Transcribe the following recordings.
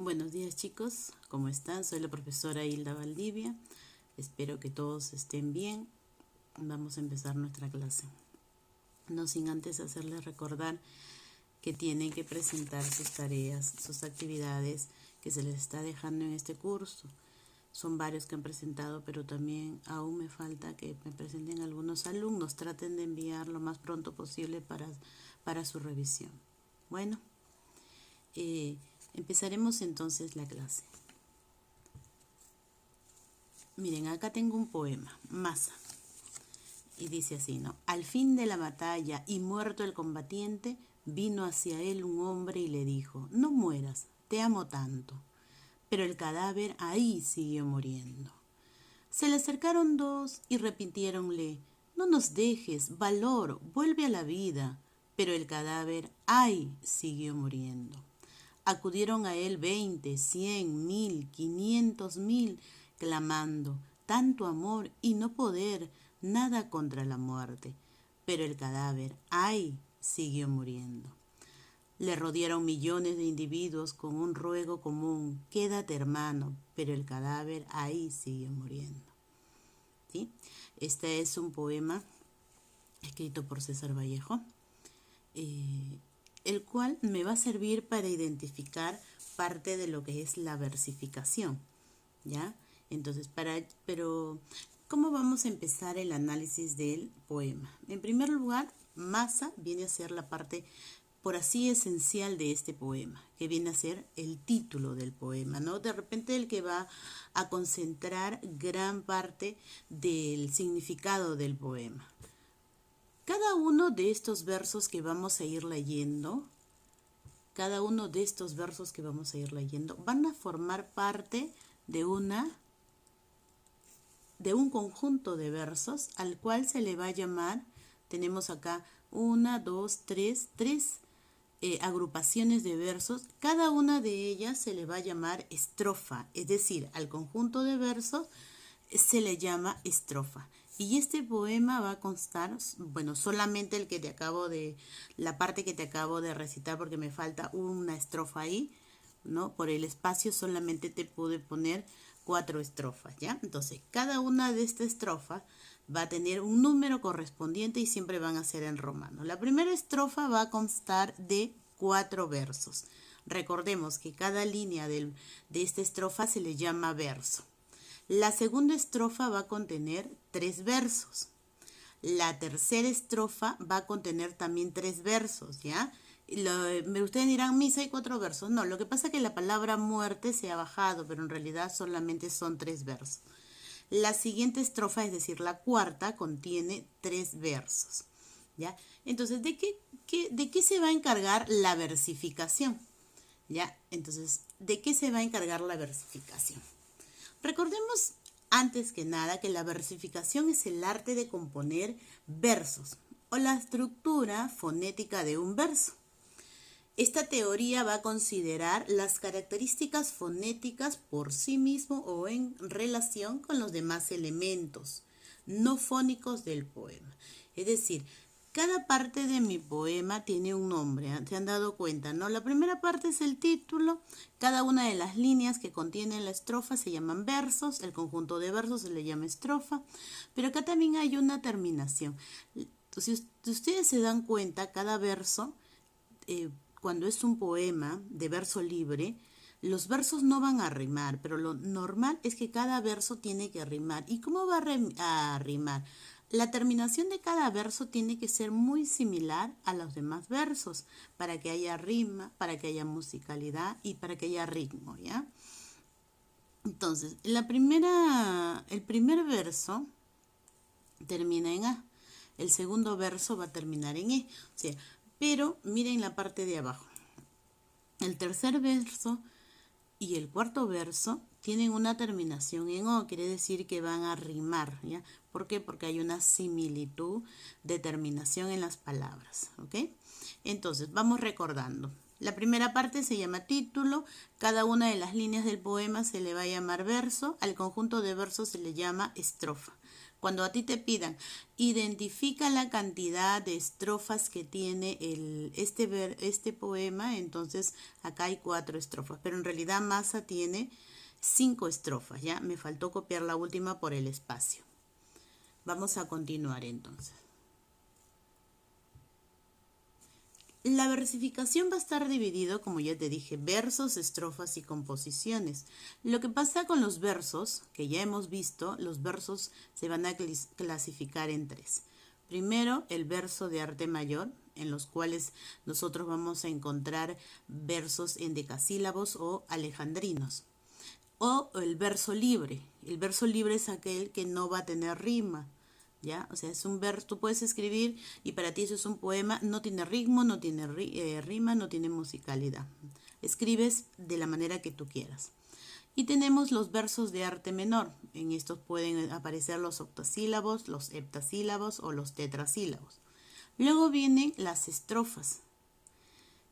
Buenos días chicos, ¿cómo están? Soy la profesora Hilda Valdivia. Espero que todos estén bien. Vamos a empezar nuestra clase. No sin antes hacerles recordar que tienen que presentar sus tareas, sus actividades que se les está dejando en este curso. Son varios que han presentado, pero también aún me falta que me presenten algunos alumnos. Traten de enviar lo más pronto posible para su revisión. Bueno, empezaremos entonces la clase. Miren, acá tengo un poema, Masa, y dice así, ¿no? Al fin de la batalla y muerto el combatiente, vino hacia él un hombre y le dijo, no mueras, te amo tanto. Pero el cadáver ahí siguió muriendo. Se le acercaron dos y repitiéronle, no nos dejes, valor, vuelve a la vida. Pero el cadáver ahí siguió muriendo. Acudieron a él 20, 100, 1000, 500,000, clamando, tanto amor y no poder, nada contra la muerte. Pero el cadáver, ¡ay!, siguió muriendo. Le rodearon millones de individuos con un ruego común, quédate hermano, pero el cadáver ahí siguió muriendo. ¿Sí? Este es un poema escrito por César Vallejo, el cual me va a servir para identificar parte de lo que es la versificación, ¿ya? Entonces, pero ¿cómo vamos a empezar el análisis del poema? En primer lugar, Masa viene a ser la parte, por así, esencial de este poema, que viene a ser el título del poema, ¿no? De repente el que va a concentrar gran parte del significado del poema. Cada uno de estos versos que vamos a ir leyendo, van a formar parte de un conjunto de versos al cual se le va a llamar, tenemos acá 1, 2, 3 agrupaciones de versos. Cada una de ellas se le va a llamar estrofa, es decir, al conjunto de versos se le llama estrofa. Y este poema va a constar, bueno, solamente la parte que te acabo de recitar, porque me falta una estrofa ahí, ¿no? Por el espacio solamente te pude poner 4 estrofas, ¿ya? Entonces, cada una de estas estrofas va a tener un número correspondiente y siempre van a ser en romano. La primera estrofa va a constar de 4 versos. Recordemos que cada línea de esta estrofa se le llama verso. La segunda estrofa va a contener 3 versos. La tercera estrofa va a contener también 3 versos, ¿ya? Ustedes dirán, Misa, hay 4 versos. No, lo que pasa es que la palabra muerte se ha bajado, pero en realidad solamente son 3 versos. La siguiente estrofa, es decir, la cuarta, contiene 3 versos, ¿ya? Entonces, ¿de qué se va a encargar la versificación? ¿Ya? Entonces, ¿de qué se va a encargar la versificación? Recordemos antes que nada que la versificación es el arte de componer versos o la estructura fonética de un verso. Esta teoría va a considerar las características fonéticas por sí mismo o en relación con los demás elementos no fónicos del poema. Es decir, cada parte de mi poema tiene un nombre, ¿se han dado cuenta, no? La primera parte es el título, cada una de las líneas que contienen la estrofa se llaman versos, el conjunto de versos se le llama estrofa, pero acá también hay una terminación. Entonces, si ustedes se dan cuenta, cada verso, cuando es un poema de verso libre, los versos no van a rimar, pero lo normal es que cada verso tiene que rimar. ¿Y cómo va a rimar? La terminación de cada verso tiene que ser muy similar a los demás versos para que haya rima, para que haya musicalidad y para que haya ritmo, ¿ya? Entonces, el primer verso termina en A, el segundo verso va a terminar en E, o sea, pero miren la parte de abajo. El tercer verso y el cuarto verso tienen una terminación en O, quiere decir que van a rimar, ¿ya? ¿Por qué? Porque hay una similitud de terminación en las palabras, ¿ok? Entonces, vamos recordando. La primera parte se llama título, cada una de las líneas del poema se le va a llamar verso, al conjunto de versos se le llama estrofa. Cuando a ti te pidan, identifica la cantidad de estrofas que tiene este poema, entonces acá hay 4 estrofas, pero en realidad Massa tiene 5 estrofas, ¿ya? Me faltó copiar la última por el espacio. Vamos a continuar entonces. La versificación va a estar dividido, como ya te dije, versos, estrofas y composiciones. Lo que pasa con los versos, que ya hemos visto, los versos se van a clasificar en 3. Primero, el verso de arte mayor, en los cuales nosotros vamos a encontrar versos en decasílabos o alejandrinos. O el verso libre. El verso libre es aquel que no va a tener rima. ¿Ya? O sea, es un verso, tú puedes escribir y para ti eso es un poema, no tiene ritmo, no tiene rima, no tiene musicalidad. Escribes de la manera que tú quieras. Y tenemos los versos de arte menor. En estos pueden aparecer los octosílabos, los heptasílabos o los tetrasílabos. Luego vienen las estrofas.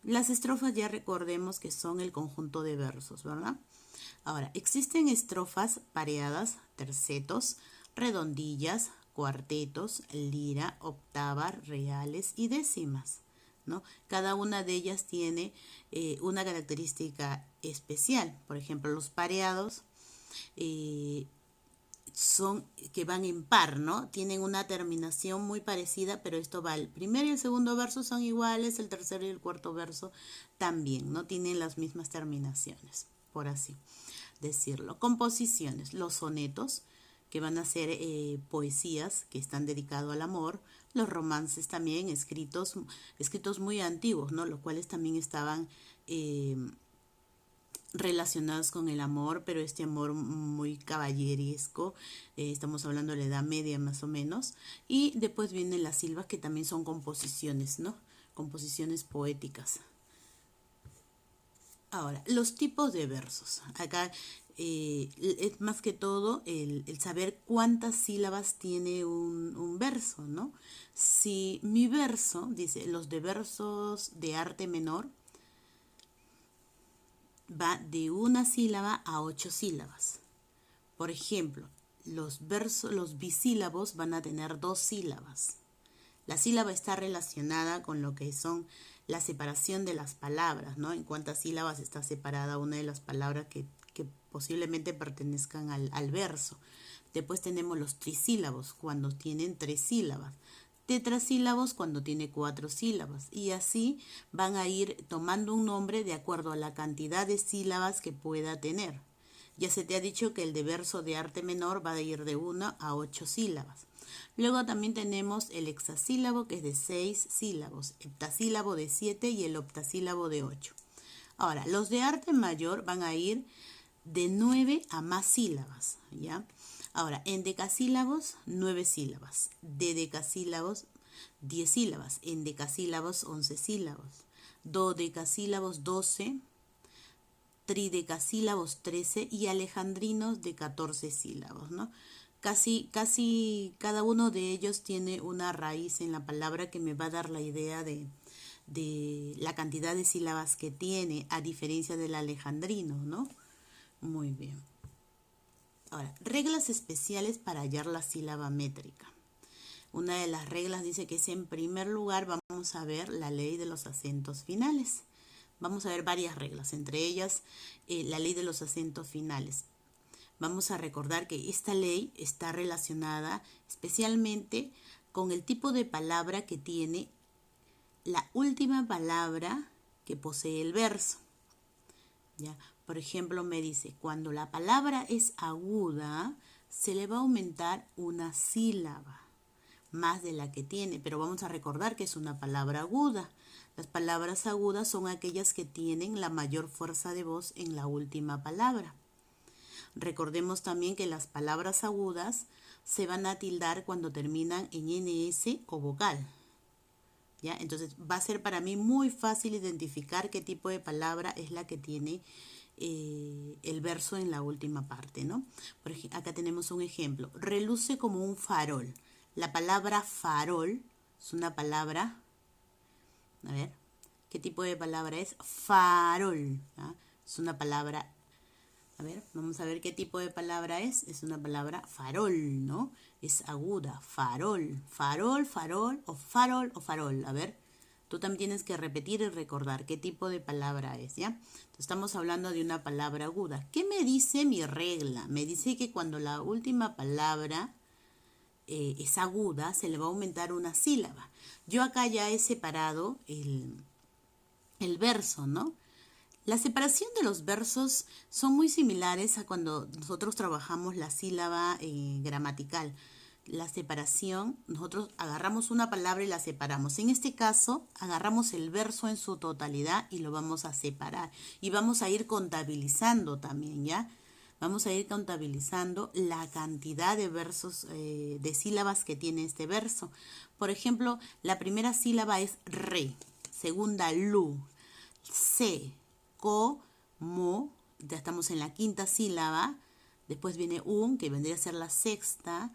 Las estrofas ya recordemos que son el conjunto de versos, ¿verdad? Ahora, existen estrofas pareadas, tercetos, redondillas, cuartetos, lira, octava, reales y décimas, ¿no? Cada una de ellas tiene una característica especial. Por ejemplo, los pareados son que van en par, ¿no? Tienen una terminación muy parecida, pero esto va, el primer y el segundo verso son iguales, el tercero y el cuarto verso también, ¿no? Tienen las mismas terminaciones, por así decirlo. Composiciones, los sonetos, que van a ser poesías que están dedicados al amor, los romances también, escritos muy antiguos, ¿no? Los cuales también estaban relacionados con el amor, pero este amor muy caballeresco, estamos hablando de la Edad Media más o menos, y después vienen las silvas, que también son composiciones, ¿no? Composiciones poéticas. Ahora, los tipos de versos. Acá es más que todo el saber cuántas sílabas tiene un verso, ¿no? Si mi verso, dice, los de versos de arte menor, va de una sílaba a 8 sílabas. Por ejemplo, los bisílabos van a tener 2 sílabas. La sílaba está relacionada con lo que son la separación de las palabras, ¿no? En cuántas sílabas está separada una de las palabras que posiblemente pertenezcan al verso. Después tenemos los trisílabos, cuando tienen 3 sílabas. Tetrasílabos cuando tiene 4 sílabas. Y así van a ir tomando un nombre de acuerdo a la cantidad de sílabas que pueda tener. Ya se te ha dicho que el de verso de arte menor va a ir de 1 a 8 sílabas. Luego también tenemos el hexasílabo, que es de 6 sílabos, heptasílabo de 7 y el octasílabo de 8. Ahora, los de arte mayor van a ir de 9 a más sílabas, ¿ya? Ahora, en decasílabos, 9 sílabas. De decasílabos, 10 sílabas. En decasílabos, 11 sílabas. Dodecasílabos, 12. Tridecasílabos, 13. Y alejandrinos de 14 sílabos, ¿no? Casi cada uno de ellos tiene una raíz en la palabra que me va a dar la idea de la cantidad de sílabas que tiene, a diferencia del alejandrino, ¿no? Muy bien. Ahora, reglas especiales para hallar la sílaba métrica. Una de las reglas dice que es, en primer lugar, vamos a ver la ley de los acentos finales. Vamos a ver varias reglas, entre ellas la ley de los acentos finales. Vamos a recordar que esta ley está relacionada especialmente con el tipo de palabra que tiene la última palabra que posee el verso. ¿Ya? Por ejemplo, me dice, cuando la palabra es aguda, se le va a aumentar una sílaba más de la que tiene, pero vamos a recordar que es una palabra aguda. Las palabras agudas son aquellas que tienen la mayor fuerza de voz en la última palabra. Recordemos también que las palabras agudas se van a tildar cuando terminan en ns o vocal. ¿Ya? Entonces va a ser para mí muy fácil identificar qué tipo de palabra es la que tiene el verso en la última parte, ¿no? Por ejemplo, acá tenemos un ejemplo. Reluce como un farol. La palabra farol es una palabra, a ver, ¿qué tipo de palabra es? Farol, ¿ah? Es una palabra A ver, vamos a ver qué tipo de palabra es. Es una palabra farol, ¿no? Es aguda, farol, farol, farol o farol o farol. A ver, tú también tienes que repetir y recordar qué tipo de palabra es, ¿ya? Entonces, estamos hablando de una palabra aguda. ¿Qué me dice mi regla? Me dice que cuando la última palabra es aguda, se le va a aumentar una sílaba. Yo acá ya he separado el verso, ¿no? La separación de los versos son muy similares a cuando nosotros trabajamos la sílaba gramatical. La separación, nosotros agarramos una palabra y la separamos. En este caso, agarramos el verso en su totalidad y lo vamos a separar. Y vamos a ir contabilizando también, ¿ya? Vamos a ir contabilizando la cantidad de versos, de sílabas que tiene este verso. Por ejemplo, la primera sílaba es re, segunda lu, se, co, mo, ya estamos en la quinta sílaba, después viene un, que vendría a ser la sexta,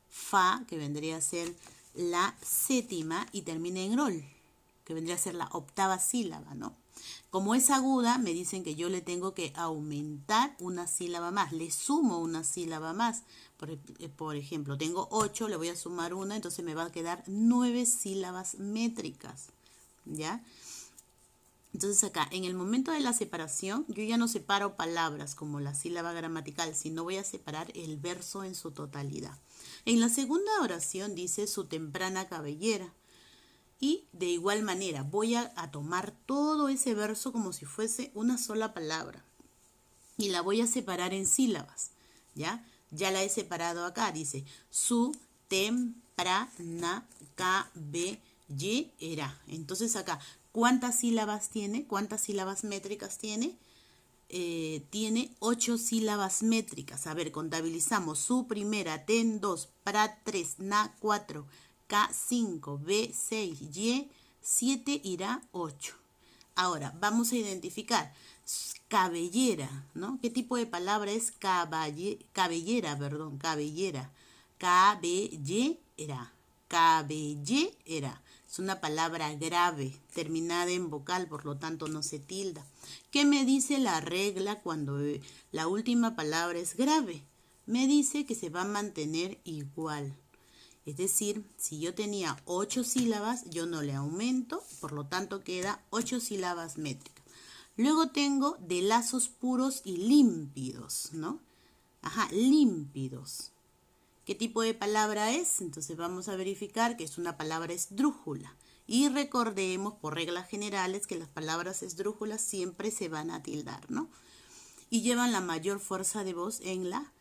fa, que vendría a ser la séptima, y termina en rol, que vendría a ser la octava sílaba, ¿no? Como es aguda, me dicen que yo le tengo que aumentar una sílaba más, le sumo una sílaba más. Por ejemplo, tengo 8, le voy a sumar una, entonces me va a quedar 9 sílabas métricas, ¿ya? Entonces acá, en el momento de la separación, yo ya no separo palabras como la sílaba gramatical, sino voy a separar el verso en su totalidad. En la segunda oración dice su temprana cabellera. Y de igual manera voy a tomar todo ese verso como si fuese una sola palabra. Y la voy a separar en sílabas, ¿ya? Ya la he separado acá, dice su temprana cabellera. Entonces acá, ¿cuántas sílabas tiene? ¿Cuántas sílabas métricas tiene? Tiene 8 sílabas métricas. A ver, contabilizamos. Su primera, ten 2, pra 3, na 4, K 5, B 6, Y 7, irá 8. Ahora, vamos a identificar cabellera, ¿no? ¿Qué tipo de palabra es cabellera, perdón, cabellera? Cabellera, cabellera. Es una palabra grave, terminada en vocal, por lo tanto no se tilda. ¿Qué me dice la regla cuando la última palabra es grave? Me dice que se va a mantener igual. Es decir, si yo tenía 8 sílabas, yo no le aumento, por lo tanto queda 8 sílabas métricas. Luego tengo de lazos puros y límpidos, ¿no? Ajá, límpidos. ¿Qué tipo de palabra es? Entonces vamos a verificar que es una palabra esdrújula. Y recordemos por reglas generales que las palabras esdrújulas siempre se van a tildar, ¿no? Y llevan la mayor fuerza de voz en la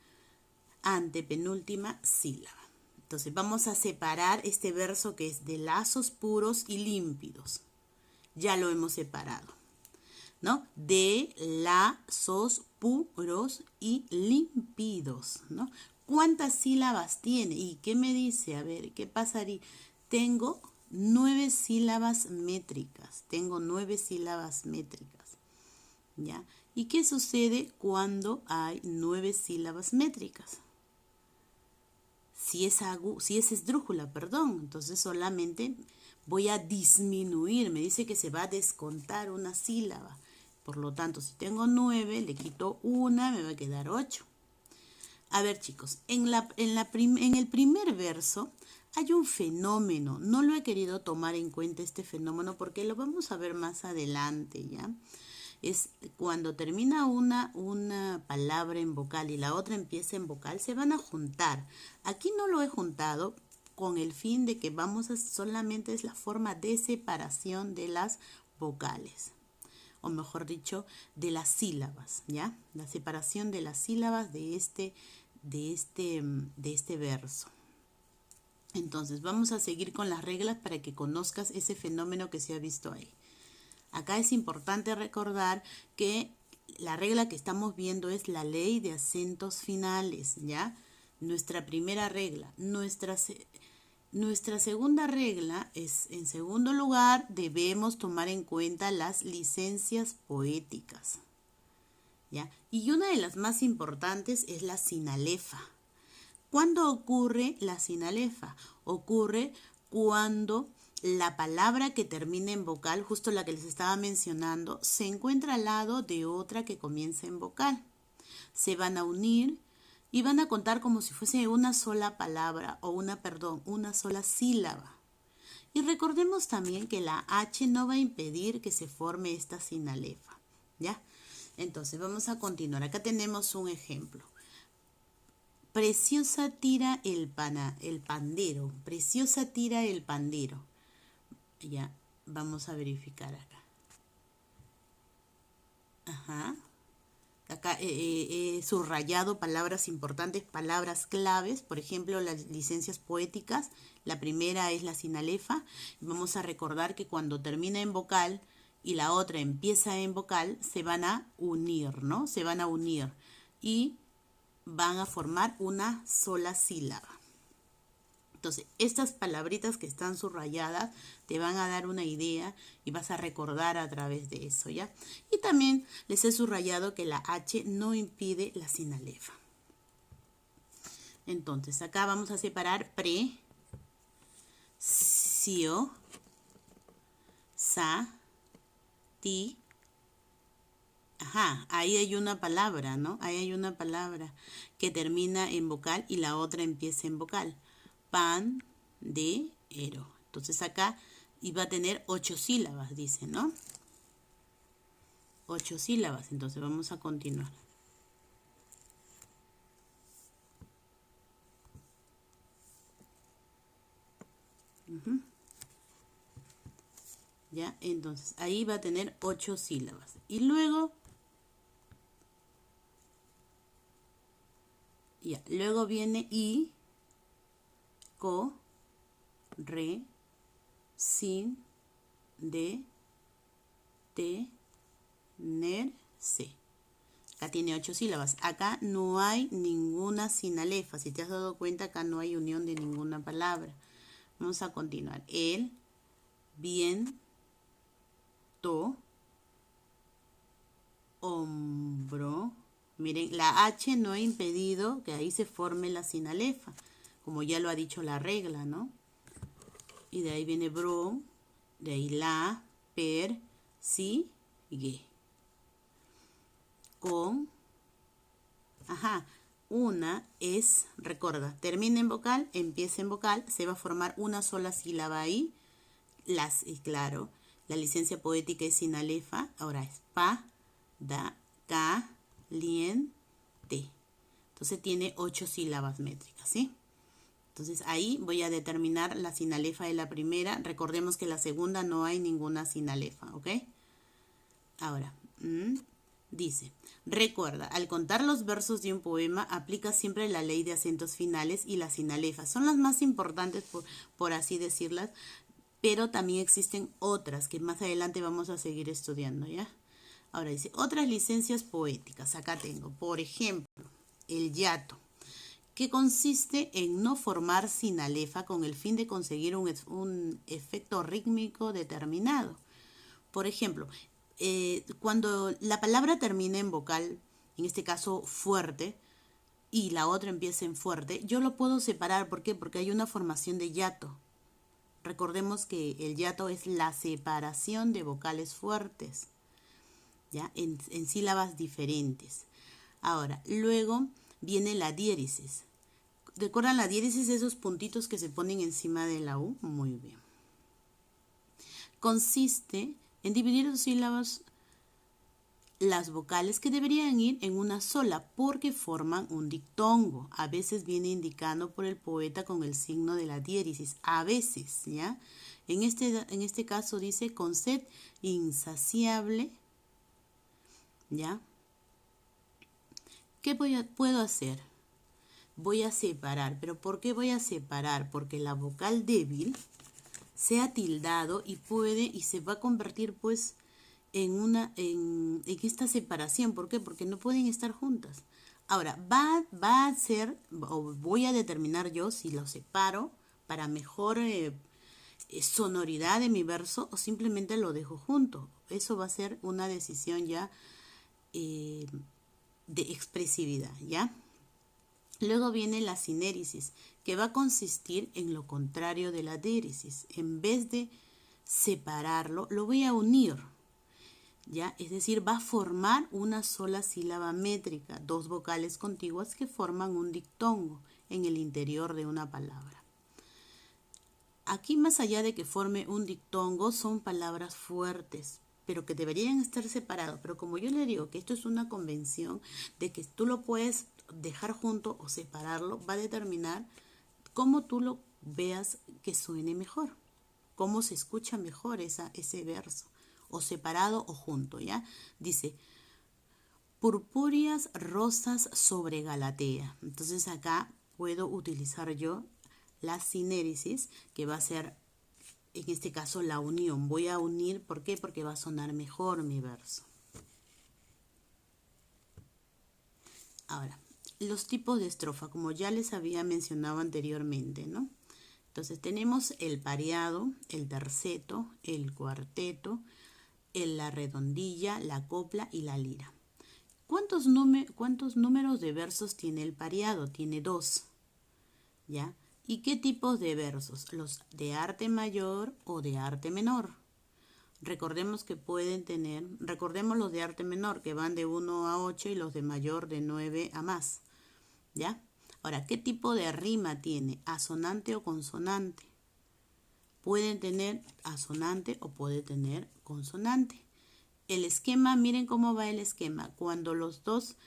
antepenúltima sílaba. Entonces vamos a separar este verso que es de lazos puros y límpidos. Ya lo hemos separado, ¿no? De lazos puros y límpidos, ¿no? ¿Cuántas sílabas tiene? ¿Y qué me dice? A ver, ¿qué pasaría? Tengo 9 sílabas métricas. Tengo 9 sílabas métricas, ¿ya? ¿Y qué sucede cuando hay 9 sílabas métricas? Si es esdrújula, perdón, entonces solamente voy a disminuir. Me dice que se va a descontar una sílaba. Por lo tanto, si tengo 9, le quito una, me va a quedar 8. A ver, chicos, en el primer verso hay un fenómeno. No lo he querido tomar en cuenta este fenómeno porque lo vamos a ver más adelante, ¿ya? Es cuando termina una palabra en vocal y la otra empieza en vocal, se van a juntar. Aquí no lo he juntado con el fin de que solamente es la forma de separación de las vocales, o mejor dicho, de las sílabas, ¿ya? La separación de las sílabas de este verso. Entonces, vamos a seguir con las reglas para que conozcas ese fenómeno que se ha visto ahí. Acá es importante recordar que la regla que estamos viendo es la ley de acentos finales, ¿ya? Nuestra primera regla. Nuestra segunda regla es, en segundo lugar, debemos tomar en cuenta las licencias poéticas, ¿ya? Y una de las más importantes es la sinalefa. ¿Cuándo ocurre la sinalefa? Ocurre cuando la palabra que termina en vocal, justo la que les estaba mencionando, se encuentra al lado de otra que comienza en vocal. se van a unir y van a contar como si fuese una sola palabra o una sola sílaba. Y recordemos también que la H no va a impedir que se forme esta sinalefa, ¿ya? Entonces vamos a continuar. Acá tenemos un ejemplo. Preciosa tira el pandero. Preciosa tira el pandero. Ya, vamos a verificar acá. Ajá. Acá he subrayado palabras importantes, palabras claves. Por ejemplo, las licencias poéticas. La primera es la sinalefa. Vamos a recordar que cuando termina en vocal y la otra empieza en vocal, se van a unir, ¿no? Se van a unir y van a formar una sola sílaba. Entonces, estas palabritas que están subrayadas te van a dar una idea y vas a recordar a través de eso, ¿ya? Y también les he subrayado que la H no impide la sinalefa. Entonces, acá vamos a separar pre, cio, sa, ti. Ajá, ahí hay una palabra, ¿no? Ahí hay una palabra que termina en vocal y la otra empieza en vocal. Pan, de, ero. Entonces acá iba a tener 8 sílabas, dice, ¿no? 8 sílabas. Entonces vamos a continuar. Ya, entonces ahí va a tener 8 sílabas. Y luego, ya, luego viene I, co, re, sin, de, te, ner, se. Acá tiene 8 sílabas. Acá no hay ninguna sinalefa. Si te has dado cuenta, acá no hay unión de ninguna palabra. Vamos a continuar. El, bien, to, hombro. Miren, la H no ha impedido que ahí se forme la sinalefa, como ya lo ha dicho la regla, ¿no? Y de ahí viene bro, de ahí la, per, si, ge. Con, ajá, una es, recuerda, termina en vocal, empieza en vocal, se va a formar una sola sílaba ahí, y claro, la licencia poética es sinalefa, ahora es pa, da, ca, lien, te. Entonces tiene 8 sílabas métricas, ¿sí? Entonces ahí voy a determinar la sinalefa de la primera. Recordemos que la segunda no hay ninguna sinalefa, ¿ok? Ahora, dice, recuerda, al contar los versos de un poema, aplica siempre la ley de acentos finales y las sinalefas. Son las más importantes, por así decirlas, pero también existen otras que más adelante vamos a seguir estudiando, ¿ya? Ahora dice, otras licencias poéticas. Acá tengo, por ejemplo, el yato, que consiste en no formar sinalefa con el fin de conseguir un efecto rítmico determinado. Por ejemplo, cuando la palabra termina en vocal, en este caso fuerte, y la otra empieza en fuerte, yo lo puedo separar. ¿Por qué? Porque hay una formación de yato. Recordemos que el yato es la separación de vocales fuertes, ¿ya? En sílabas diferentes. Ahora, luego viene la diéresis. ¿Recuerdan la diéresis? Esos puntitos que se ponen encima de la U. Muy bien. Consiste en dividir en sílabas las vocales que deberían ir en una sola porque forman un dictongo. A veces viene indicado por el poeta con el signo de la diéresis. A veces, ¿ya? En este caso dice con sed insaciable, ¿ya? ¿Qué puedo hacer? Voy a separar. ¿Pero por qué voy a separar? Porque la vocal débil se ha tildado y se va a convertir pues en esta separación. ¿Por qué? Porque no pueden estar juntas. Ahora, va a ser, o voy a determinar yo si lo separo para mejor sonoridad de mi verso o simplemente lo dejo junto. Eso va a ser una decisión ya de expresividad, ¿ya? Luego viene la sinéresis, que va a consistir en lo contrario de la diéresis. En vez de separarlo, lo voy a unir. ¿ya? Es decir, va a formar una sola sílaba métrica, dos vocales contiguas que forman un dictongo en el interior de una palabra. Aquí, más allá de que forme un dictongo, son palabras fuertes, pero que deberían estar separados. Pero como yo le digo que esto es una convención de que tú lo puedes dejar junto o separarlo, va a determinar cómo tú lo veas que suene mejor, cómo se escucha mejor ese verso, o separado o junto, ¿ya? Dice, purpúreas rosas sobre Galatea. Entonces acá puedo utilizar yo la sinérisis, que va a ser, en este caso, la unión. Voy a unir, ¿por qué? Porque va a sonar mejor mi verso. Ahora, los tipos de estrofa, como ya les había mencionado anteriormente, ¿no? Entonces tenemos el pareado, el terceto, el cuarteto, la redondilla, la copla y la lira. ¿Cuántos números de versos tiene el pareado? Tiene 2, ¿ya? ¿Y qué tipos de versos? Los de arte mayor o de arte menor. Recordemos que pueden tener, recordemos los de arte menor que van de 1 a 8 y los de mayor de 9 a más, ¿ya? Ahora, ¿qué tipo de rima tiene? ¿Asonante o consonante? Pueden tener asonante o puede tener consonante. El esquema, miren cómo va el esquema. Cuando los dos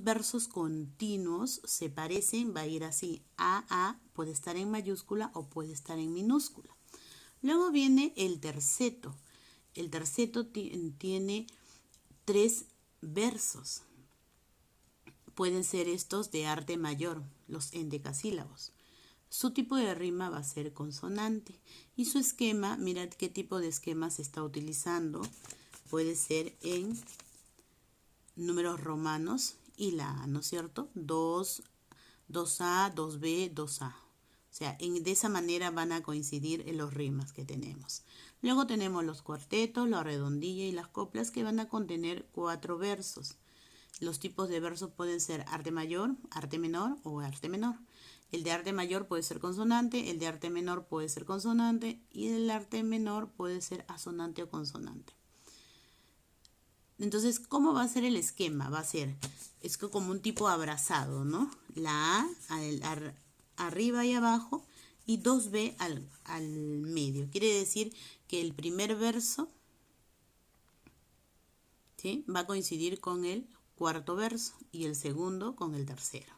versos continuos se parecen, va a ir así. A puede estar en mayúscula o puede estar en minúscula. Luego viene el terceto. El terceto tiene 3 versos. Pueden ser estos de arte mayor, los endecasílabos. Su tipo de rima va a ser consonante. Y su esquema, mirad qué tipo de esquema se está utilizando. Puede ser en números romanos y la A, ¿no es cierto? 2, 2A, 2B, 2A. O sea, de esa manera van a coincidir en los rimas que tenemos. Luego tenemos los cuartetos, la redondilla y las coplas que van a contener 4 versos. Los tipos de versos pueden ser arte mayor, arte menor o arte menor. El de arte mayor puede ser consonante, el de arte menor puede ser consonante y el arte menor puede ser asonante o consonante. Entonces, ¿cómo va a ser el esquema? Va a ser, es como un tipo abrazado, ¿no? La A arriba y abajo y 2B al medio. Quiere decir que el primer verso, ¿sí?, va a coincidir con el cuarto verso y el segundo con el tercero.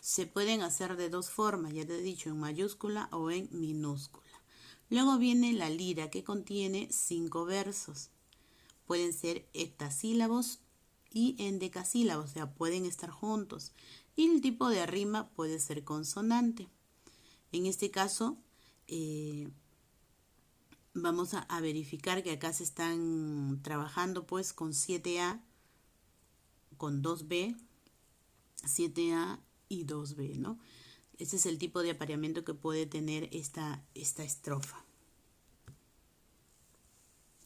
Se pueden hacer de 2 formas, ya te he dicho, en mayúscula o en minúscula. Luego viene la lira, que contiene 5 versos. Pueden ser heptasílabos y endecasílabos, o sea, pueden estar juntos. Y el tipo de rima puede ser consonante. En este caso, vamos a verificar que acá se están trabajando pues con 7A, con 2B, 7A y 2B, ¿no? Ese es el tipo de apareamiento que puede tener esta estrofa.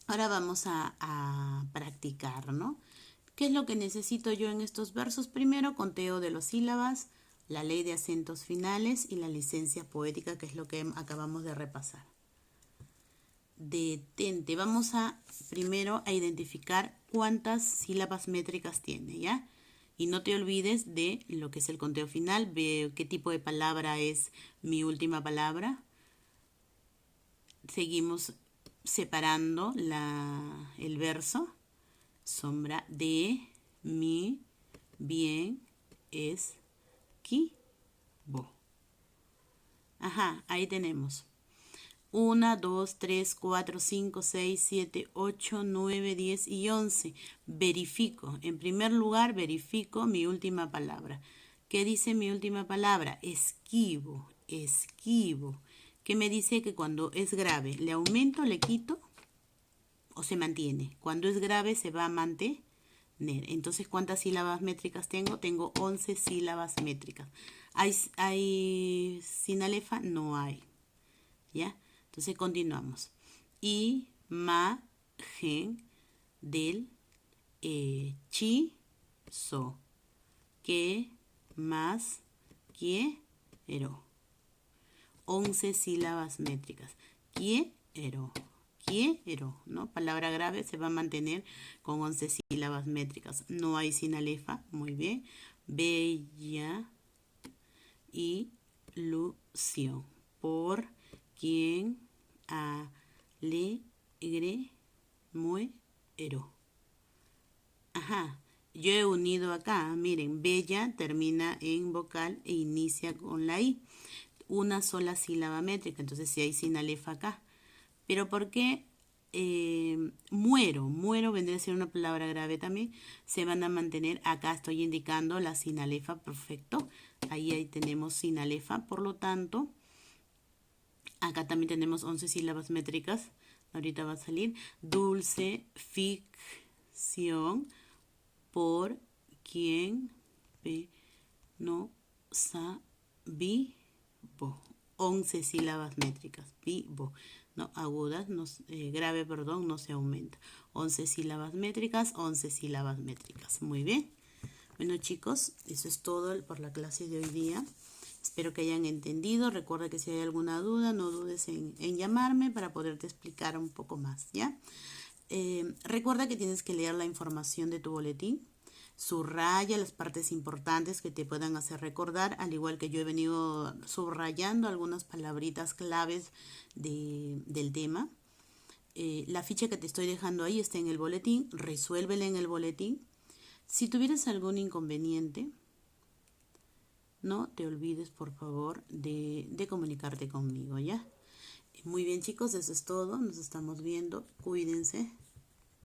Ahora vamos a practicar, ¿no? ¿Qué es lo que necesito yo en estos versos? Primero, conteo de las sílabas, la ley de acentos finales y la licencia poética, que es lo que acabamos de repasar. Detente. Vamos primero a identificar cuántas sílabas métricas tiene, ¿ya? Y no te olvides de lo que es el conteo final. Ve qué tipo de palabra es mi última palabra. Seguimos separando el verso. Sombra de mi bien esquivo. Ajá, ahí tenemos. 1, 2, 3, 4, 5, 6, 7, 8, 9, 10 y 11. Verifico. En primer lugar, verifico mi última palabra. ¿Qué dice mi última palabra? Esquivo, esquivo. ¿Qué me dice? Que cuando es grave, ¿le aumento, le quito o se mantiene? Cuando es grave se va a mantener. Entonces, ¿cuántas sílabas métricas tengo? Tengo 11 sílabas métricas. ¿Hay sin alefa? No hay. ¿Ya? Entonces continuamos. Imagen del hechizo. ¿Qué más quiero? 11 sílabas métricas. Quiero, quiero, ¿no? Palabra grave se va a mantener con 11 sílabas métricas. No hay sinalefa, muy bien. Bella ilusión. Por quien alegre muero. Ajá. Yo he unido acá, miren, bella termina en vocal e inicia con la I. Una sola sílaba métrica, entonces sí hay sinalefa acá. Pero ¿por qué muero? Muero vendría a ser una palabra grave también. Se van a mantener, acá estoy indicando la sinalefa, perfecto. Ahí tenemos sinalefa, por lo tanto, acá también tenemos 11 sílabas métricas. Ahorita va a salir dulce ficción por quien penosa vivo. 11 sílabas métricas, vivo, ¿no? Agudas, no, grave, perdón, no se aumenta. 11 sílabas métricas, 11 sílabas métricas. Muy bien. Bueno, chicos, eso es todo por la clase de hoy día. Espero que hayan entendido. Recuerda que si hay alguna duda, no dudes en llamarme para poderte explicar un poco más, ¿ya? Recuerda que tienes que leer la información de tu boletín. Subraya las partes importantes que te puedan hacer recordar, al igual que yo he venido subrayando algunas palabritas claves del tema. La ficha que te estoy dejando ahí está en el boletín. Resuélvela en el boletín. Si tuvieras algún inconveniente, no te olvides, por favor, de comunicarte conmigo, ¿ya? Muy bien, chicos, eso es todo. Nos estamos viendo. Cuídense.